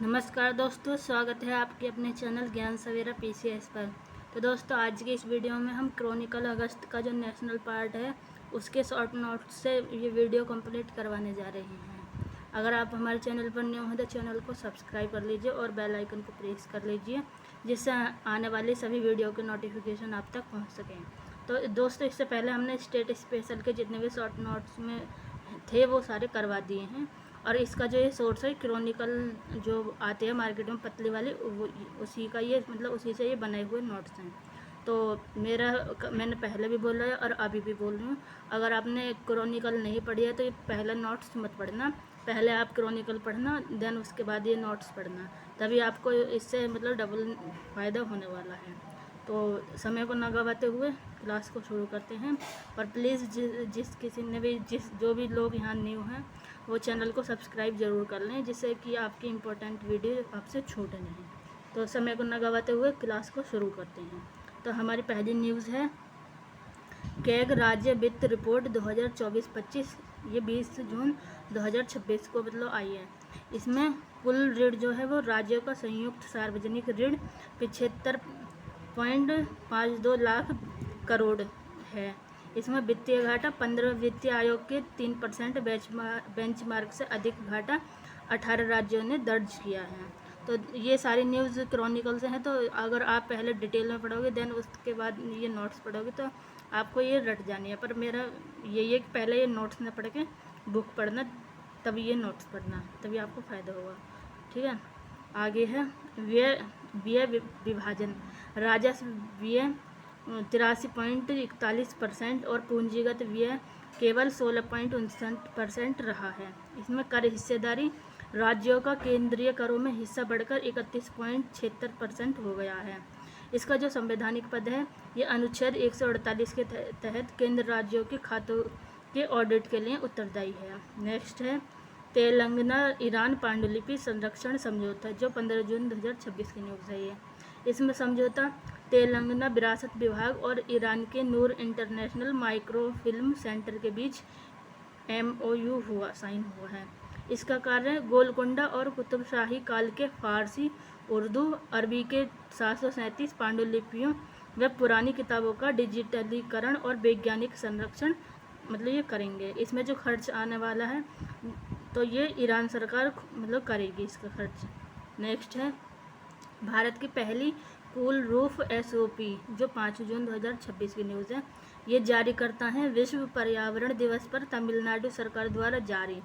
नमस्कार दोस्तों, स्वागत है आपके अपने चैनल ज्ञान सवेरा पीसीएस पर। तो दोस्तों, आज के इस वीडियो में हम क्रॉनिकल अगस्त का जो नेशनल पार्ट है उसके शॉर्ट नोट्स से ये वीडियो कंप्लीट करवाने जा रहे हैं। अगर आप हमारे चैनल पर न्यू हैं तो चैनल को सब्सक्राइब कर लीजिए और बेल आइकन को प्रेस कर लीजिए, जिससे आने वाली सभी वीडियो के नोटिफिकेशन आप तक पहुँच सकें। तो दोस्तों, इससे पहले हमने स्टेट स्पेशल के जितने भी शॉर्ट नोट्स में थे वो सारे करवा दिए हैं। और इसका जो ये सोर्स है क्रॉनिकल जो आते हैं मार्केट में पतली वाली, वो उसी का ये मतलब उसी से ये बने हुए नोट्स हैं। तो मैंने पहले भी बोला है और अभी भी बोल रही हूँ, अगर आपने क्रॉनिकल नहीं पढ़ी है तो ये पहले नोट्स मत पढ़ना। पहले आप क्रॉनिकल पढ़ना, देन उसके बाद ये नोट्स पढ़ना, तभी आपको इससे मतलब डबल फ़ायदा होने वाला है। तो समय को न गवाते हुए क्लास को शुरू करते हैं। और प्लीज़ जिस किसी ने भी जो भी लोग यहाँ न्यू हैं वो चैनल को सब्सक्राइब ज़रूर कर लें, जिससे कि आपकी इम्पोर्टेंट वीडियो आपसे छूटे नहीं। तो समय को न गवाते हुए क्लास को शुरू करते हैं। तो हमारी पहली न्यूज़ है कैग राज्य वित्त रिपोर्ट 2024-25। ये 20 जून 2026 को मतलब आई है। इसमें कुल ऋण जो है वो राज्यों का संयुक्त सार्वजनिक ऋण 75.52 लाख करोड़ है। इसमें वित्तीय घाटा 15 वित्तीय आयोग के 3% बेंचमार्क से अधिक घाटा 18 राज्यों ने दर्ज किया है। तो ये सारी न्यूज़ क्रॉनिकल से हैं, तो अगर आप पहले डिटेल में पढ़ोगे देन उसके बाद ये नोट्स पढ़ोगे तो आपको ये रट जानी है। पर मेरा ये कि पहले ये नोट्स न पढ़ के बुक पढ़ना, तभी ये नोट्स पढ़ना, तभी आपको फ़ायदा होगा। ठीक है, आगे है व्यय विभाजन। राजस्व व्यय 83.41% और पूंजीगत व्यय केवल 16.59% रहा है। इसमें कर हिस्सेदारी राज्यों का केंद्रीय करों में हिस्सा बढ़कर 31.76% हो गया है। इसका जो संवैधानिक पद है ये अनुच्छेद 148 के तहत केंद्र राज्यों के खातों के ऑडिट के लिए उत्तरदायी है। नेक्स्ट है तेलंगाना ईरान पांडुलिपि संरक्षण समझौता, जो 15 जून 2026 की न्यूज़ है। ये इसमें समझौता तेलंगाना विरासत विभाग और ईरान के नूर इंटरनेशनल माइक्रोफिल्म सेंटर के बीच MOU साइन हुआ है। इसका कार्य गोलकोंडा और कुतुबशाही काल के फारसी, उर्दू, अरबी के 737 पांडुलिपियों व पुरानी किताबों का डिजिटलीकरण और वैज्ञानिक संरक्षण मतलब ये करेंगे। इसमें जो खर्च आने वाला है तो ये ईरान सरकार मतलब करेगी इसका खर्च। नेक्स्ट है भारत की पहली कूल रूफ SOP, जो 5 जून 2026 की न्यूज़ है। ये जारी करता है विश्व पर्यावरण दिवस पर तमिलनाडु सरकार द्वारा जारी।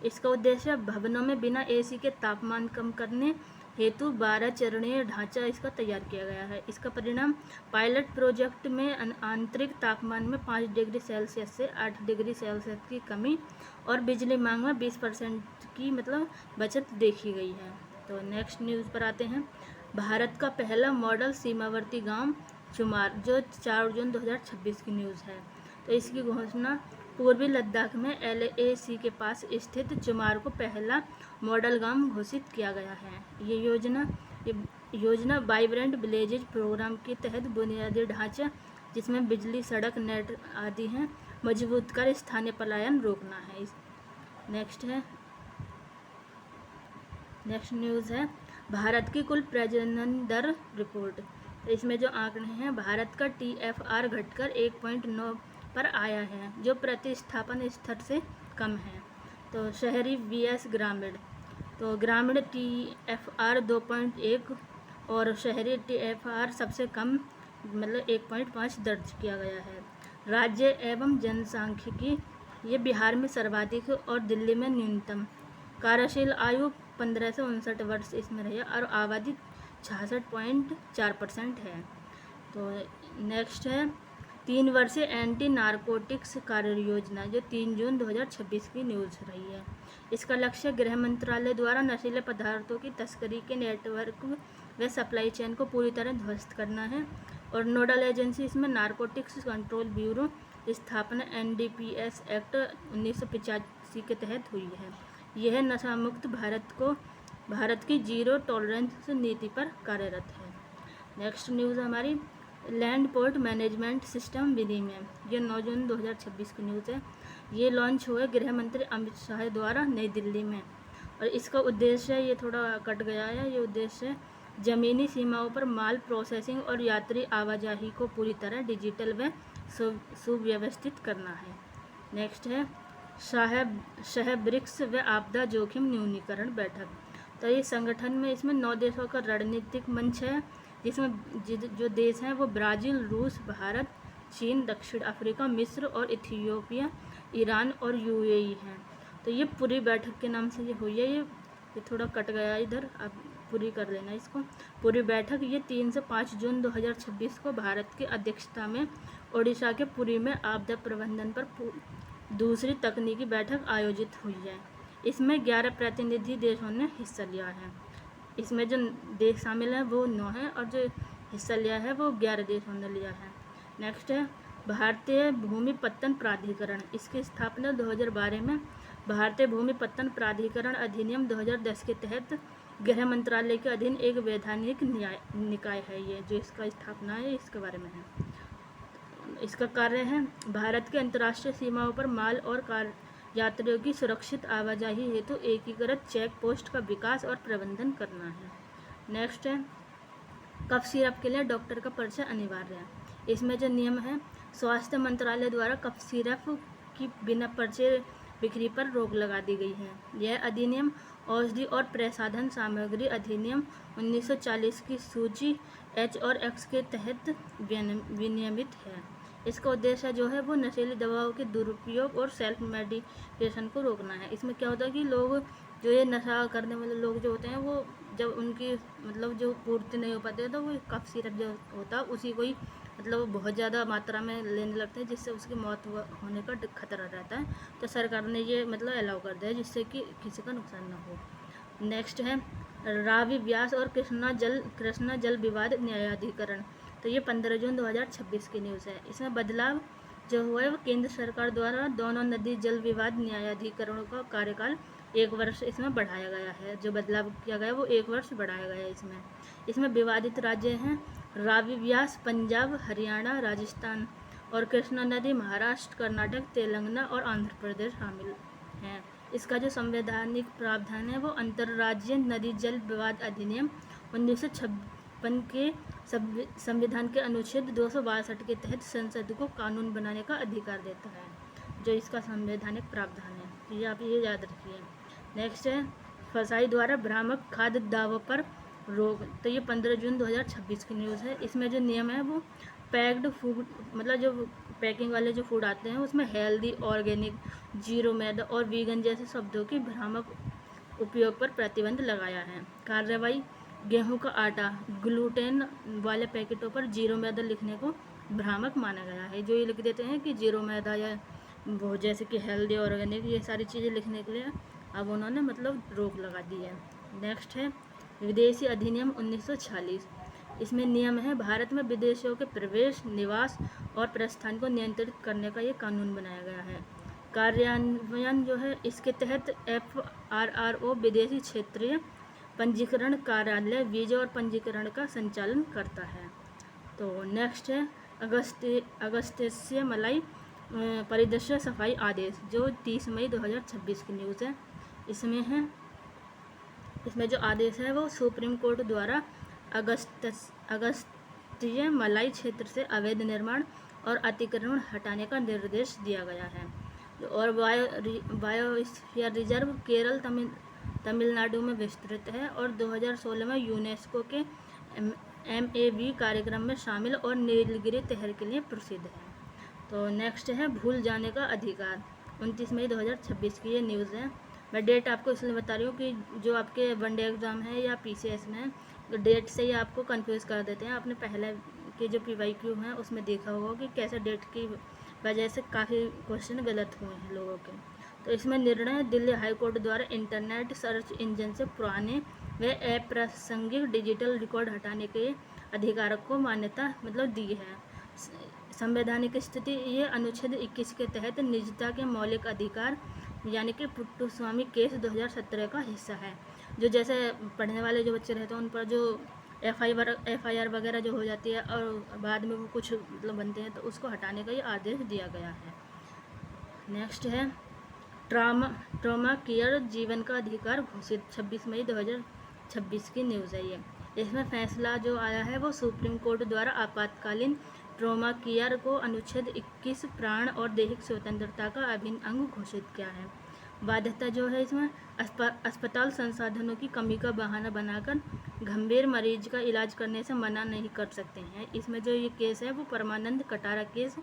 इसका उद्देश्य भवनों में बिना AC के तापमान कम करने हेतु 12 चरणीय ढांचा इसका तैयार किया गया है। इसका परिणाम पायलट प्रोजेक्ट में आंतरिक तापमान में 5 डिग्री सेल्सियस से 8 डिग्री सेल्सियस की कमी और बिजली मांग में 20% की मतलब बचत देखी गई है। तो नेक्स्ट न्यूज़ पर आते हैं। भारत का पहला मॉडल सीमावर्ती गांव चुमार, जो 4 जून 2026 की न्यूज़ है। तो इसकी घोषणा पूर्वी लद्दाख में LAC के पास स्थित चुमार को पहला मॉडल गांव घोषित किया गया है। ये योजना वाइब्रेंट विलेजेज प्रोग्राम के तहत बुनियादी ढांचा, जिसमें बिजली, सड़क, नेट आदि हैं, मजबूत कर स्थानीय पलायन रोकना है। नेक्स्ट न्यूज़ है भारत की कुल प्रजनन दर रिपोर्ट। इसमें जो आंकड़े हैं, भारत का TFR घटकर 1.9 पर आया है, जो प्रतिस्थापन स्तर से कम है। तो शहरी vs ग्रामीण, तो ग्रामीण TFR 2.1 और शहरी TFR सबसे कम मतलब 1.5 दर्ज किया गया है। राज्य एवं जनसांख्यिकी, ये बिहार में सर्वाधिक और दिल्ली में न्यूनतम। कार्यशील आयु 15 से 59 वर्ष इसमें रही और आबादी 66.4% है। तो नेक्स्ट है 3 वर्षीय एंटी नारकोटिक्स कार्य योजना, जो 3 जून 2026 की न्यूज़ रही है। इसका लक्ष्य गृह मंत्रालय द्वारा नशीले पदार्थों की तस्करी के नेटवर्क व सप्लाई चेन को पूरी तरह ध्वस्त करना है। और नोडल एजेंसी इसमें नारकोटिक्स कंट्रोल ब्यूरो स्थापना NDPS एक्ट 1985 के तहत हुई है। यह नशा मुक्त भारत की जीरो टॉलरेंस नीति पर कार्यरत है। नेक्स्ट न्यूज़ हमारी लैंड पोर्ट मैनेजमेंट सिस्टम विधि में, ये 9 जून 2026 की न्यूज़ है। ये लॉन्च हुए गृह मंत्री अमित शाह द्वारा नई दिल्ली में। और इसका उद्देश्य, ये थोड़ा कट गया है, ये उद्देश्य ज़मीनी सीमाओं पर माल प्रोसेसिंग और यात्री आवाजाही को पूरी तरह डिजिटल व सुव्यवस्थित करना है। नेक्स्ट है शह ब्रिक्स व आपदा जोखिम न्यूनीकरण बैठक। तो ये संगठन में इसमें 9 देशों का रणनीतिक मंच है, जिसमें जो देश हैं वो ब्राज़ील, रूस, भारत, चीन, दक्षिण अफ्रीका, मिस्र और इथियोपिया, ईरान और यूएई हैं। तो ये पूरी बैठक के नाम से ये हुई है। ये थोड़ा कट गया इधर, आप पूरी कर लेना इसको। पूरी बैठक ये 3 से 5 जून 2026 को भारत की अध्यक्षता में ओडिशा के पुरी में आपदा प्रबंधन पर दूसरी तकनीकी बैठक आयोजित हुई है। इसमें 11 प्रतिनिधि देशों ने हिस्सा लिया है। इसमें जो देश शामिल हैं वो 9 हैं और जो हिस्सा लिया है वो 11 देशों ने लिया है। नेक्स्ट है भारतीय भूमि पत्तन प्राधिकरण। इसकी स्थापना 2012 में भारतीय भूमि पत्तन प्राधिकरण अधिनियम 2010 के तहत गृह मंत्रालय के अधीन एक वैधानिक निकाय है। ये जो इसका स्थापना है इसके बारे में है। इसका कार्य है भारत के अंतर्राष्ट्रीय सीमाओं पर माल और यात्रियों की सुरक्षित आवाजाही हेतु एकीकृत चेक पोस्ट का विकास और प्रबंधन करना है। नेक्स्ट है कफ सिरप के लिए डॉक्टर का परिचय अनिवार्य है। इसमें जो नियम है, स्वास्थ्य मंत्रालय द्वारा कफ सिरप की बिना परिचय बिक्री पर रोक लगा दी गई है। यह अधिनियम औषधि और प्रसाधन सामग्री अधिनियम 1940 की सूची H और X के तहत विनियमित है। इसका उद्देश्य जो है वो नशीली दवाओं के दुरुपयोग और सेल्फ मेडिकेशन को रोकना है। इसमें क्या होता है कि लोग जो ये नशा करने वाले लोग जो होते हैं वो जब उनकी मतलब जो पूर्ति नहीं हो पाती तो वो कफ सिरप जो होता है उसी को ही मतलब बहुत ज़्यादा मात्रा में लेने लगते हैं, जिससे उसकी मौत होने का खतरा रहता है। तो सरकार ने ये मतलब अलाउ कर दिया है जिससे कि किसी का नुकसान ना हो। नेक्स्ट है रावी व्यास और कृष्णा जल विवाद न्यायाधिकरण। तो ये 15 जून 2026 की न्यूज़ है। इसमें बदलाव जो हुआ है वो केंद्र सरकार द्वारा दोनों नदी जल विवाद न्यायाधिकरणों का कार्यकाल 1 वर्ष इसमें बढ़ाया गया है। जो बदलाव किया गया है वो 1 वर्ष बढ़ाया गया है। इसमें विवादित राज्य हैं रावी व्यास पंजाब, हरियाणा, राजस्थान और कृष्णा नदी महाराष्ट्र, कर्नाटक, तेलंगाना और आंध्र प्रदेश शामिल हैं। इसका जो संवैधानिक प्रावधान है वो अंतर्राज्यीय नदी जल विवाद अधिनियम 1956 के संविधान के अनुच्छेद 262 के तहत संसद को कानून बनाने का अधिकार देता है। जो इसका संवैधानिक प्रावधान है, ये आप ये याद रखिए। नेक्स्ट है फसाई द्वारा भ्रामक खाद्य दावों पर रोक। तो ये 15 जून 2026 की न्यूज़ है। इसमें जो नियम है वो पैक्ड फूड मतलब जो पैकिंग वाले जो फूड आते हैं उसमें हेल्दी, ऑर्गेनिक, जीरो मैदा और वीगन जैसे शब्दों के भ्रामक उपयोग पर प्रतिबंध लगाया है। कार्रवाई गेहूं का आटा ग्लूटेन वाले पैकेटों पर जीरो मैदा लिखने को भ्रामक माना गया है। जो ये लिख देते हैं कि जीरो मैदा या वो जैसे कि हेल्दी, ऑर्गेनिक, ये सारी चीज़ें लिखने के लिए अब उन्होंने मतलब रोक लगा दी है। नेक्स्ट है विदेशी अधिनियम 1946। इसमें नियम है भारत में विदेशियों के प्रवेश, निवास और प्रस्थान को नियंत्रित करने का ये कानून बनाया गया है। कार्यान्वयन जो है इसके तहत FRRO विदेशी क्षेत्रीय पंजीकरण कार्यालय वीजा और पंजीकरण का संचालन करता है। तो नेक्स्ट है अगस्त्य मलाई परिदृश्य सफाई आदेश जो 30 मई 2026 की न्यूज़ है। इसमें जो आदेश है वो सुप्रीम कोर्ट द्वारा अगस्त्य मलाई क्षेत्र से अवैध निर्माण और अतिक्रमण हटाने का निर्देश दिया गया है। और बायोस्फीयर रिजर्व केरल, तमिलनाडु में विस्तृत है और 2016 में यूनेस्को के MAB कार्यक्रम में शामिल और नीलगिरी तहर के लिए प्रसिद्ध है। तो नेक्स्ट है भूल जाने का अधिकार। 29 मई 2026 की ये न्यूज़ है। मैं डेट आपको इसलिए बता रही हूँ कि जो आपके वनडे एग्ज़ाम है या PCS में है तो डेट से ही आपको कंफ्यूज कर देते हैं। आपने पहले के जो PYQ हैं उसमें देखा होगा कि कैसे डेट की वजह से काफ़ी क्वेश्चन गलत हुए हैं लोगों के। तो इसमें निर्णय दिल्ली हाई कोर्ट द्वारा इंटरनेट सर्च इंजन से पुराने व अप्रासंगिक डिजिटल रिकॉर्ड हटाने के अधिकार को मान्यता मतलब दी है। संवैधानिक स्थिति ये अनुच्छेद 21 के तहत निजता के मौलिक अधिकार यानी कि पुट्टुस्वामी केस 2017 का हिस्सा है। जो जैसे पढ़ने वाले जो बच्चे रहते हैं उन पर जो FIR वगैरह जो हो जाती है और बाद में वो कुछ मतलब बनते हैं तो उसको हटाने का ये आदेश दिया गया है। नेक्स्ट है ट्रॉमा केयर जीवन का अधिकार घोषित। 26 मई 2026 की न्यूज़ है ये। इसमें फैसला जो आया है वो सुप्रीम कोर्ट द्वारा आपातकालीन ट्रॉमा केयर को अनुच्छेद 21 प्राण और दैहिक स्वतंत्रता का अभिन्न अंग घोषित किया है। बाध्यता जो है इसमें अस्पताल संसाधनों की कमी का बहाना बनाकर गंभीर मरीज का इलाज करने से मना नहीं कर सकते हैं। इसमें जो ये केस है वो परमानंद कटारा केस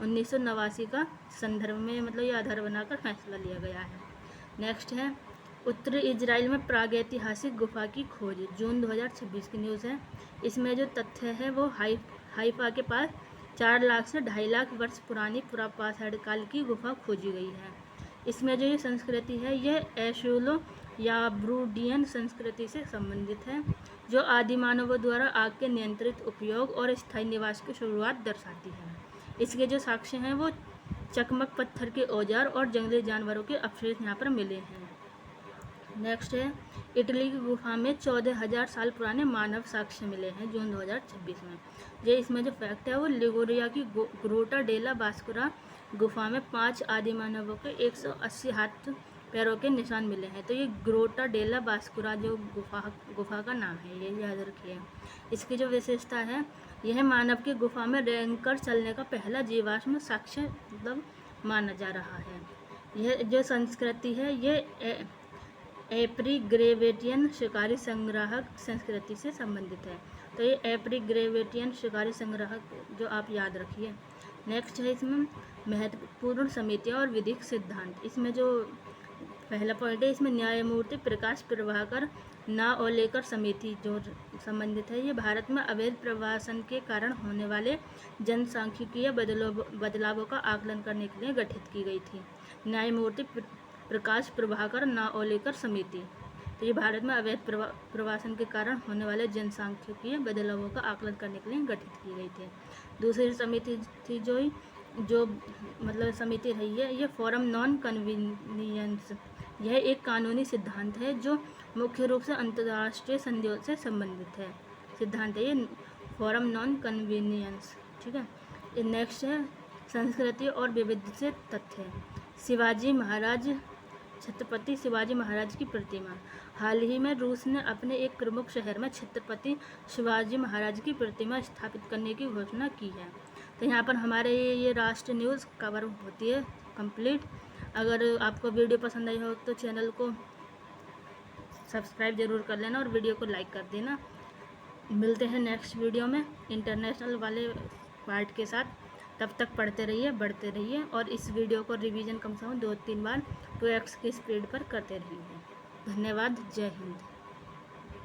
1989 का संदर्भ में मतलब ये आधार बनाकर फैसला लिया गया है। नेक्स्ट है उत्तरी इजराइल में प्रागैतिहासिक गुफा की खोज, जून 2026 की न्यूज़ है। इसमें जो तथ्य है वो हाइफा के पास 4 लाख से 2.5 लाख वर्ष पुरानी पुरापाषाण काल की गुफा खोजी गई है। इसमें जो ये संस्कृति है ये एशुलो या ब्रूडियन संस्कृति से संबंधित है, जो आदि मानवों द्वारा आग के नियंत्रित उपयोग और स्थायी निवास की शुरुआत दर्शाती है। इसके जो साक्ष्य हैं वो चकमक पत्थर के औजार और जंगली जानवरों के अवशेष यहाँ पर मिले हैं। नेक्स्ट है इटली की गुफा में 14,000 साल पुराने मानव साक्ष्य मिले हैं, जून 2026 में। जो इसमें जो फैक्ट है वो लिगुरिया की ग्रोटा डेला बास्कुरा गुफा में 5 आदि मानवों के 180 हाथ पैरों के निशान मिले हैं। तो ये ग्रोटा डेला बास्कुरा जो गुफा का नाम है, ये याद रखिए। इसकी जो विशेषता है यह मानव की गुफा में रेंगकर चलने का पहला जीवाश्म साक्ष्य मतलब माना जा रहा है। यह जो संस्कृति है ये एप्रीग्रेवेटियन शिकारी संग्राहक संस्कृति से संबंधित है। तो ये एप्रीग्रेवेटियन शिकारी संग्राहक जो आप याद रखिए। नेक्स्ट है इसमें महत्वपूर्ण समितियाँ और विधिक सिद्धांत। इसमें जो पहला पॉइंट है इसमें न्यायमूर्ति प्रकाश प्रभाकर नाओलेकर समिति जो संबंधित है, ये भारत में अवैध प्रवासन के कारण होने वाले जनसांख्यिकीय बदलावों का आकलन करने के लिए गठित की गई थी। न्यायमूर्ति प्रकाश प्रभाकर नाओलेकर समिति, तो ये भारत में अवैध प्रवासन के कारण होने वाले जनसांख्यिकीय बदलावों का आकलन करने के लिए गठित की गई थी। दूसरी समिति थी जो मतलब समिति रही है ये फोरम नॉन कन्वीनियंस। यह एक कानूनी सिद्धांत है जो मुख्य रूप से अंतर्राष्ट्रीय संधियों से संबंधित है। सिद्धांत है ये फोरम नॉन कन्वीनियंस, ठीक है। नेक्स्ट है संस्कृति और विविध से तथ्य। शिवाजी महाराज, छत्रपति शिवाजी महाराज की प्रतिमा। हाल ही में रूस ने अपने एक प्रमुख शहर में छत्रपति शिवाजी महाराज की प्रतिमा स्थापित करने की घोषणा की है। तो यहाँ पर हमारे ये राष्ट्र न्यूज़ कवर होती है कंप्लीट। अगर आपको वीडियो पसंद आई हो तो चैनल को सब्सक्राइब ज़रूर कर लेना और वीडियो को लाइक कर देना। मिलते हैं नेक्स्ट वीडियो में इंटरनेशनल वाले पार्ट के साथ। तब तक पढ़ते रहिए, बढ़ते रहिए और इस वीडियो को रिवीजन कम से कम 2-3 बार 2x की स्पीड पर करते रहिए। धन्यवाद। जय हिंद।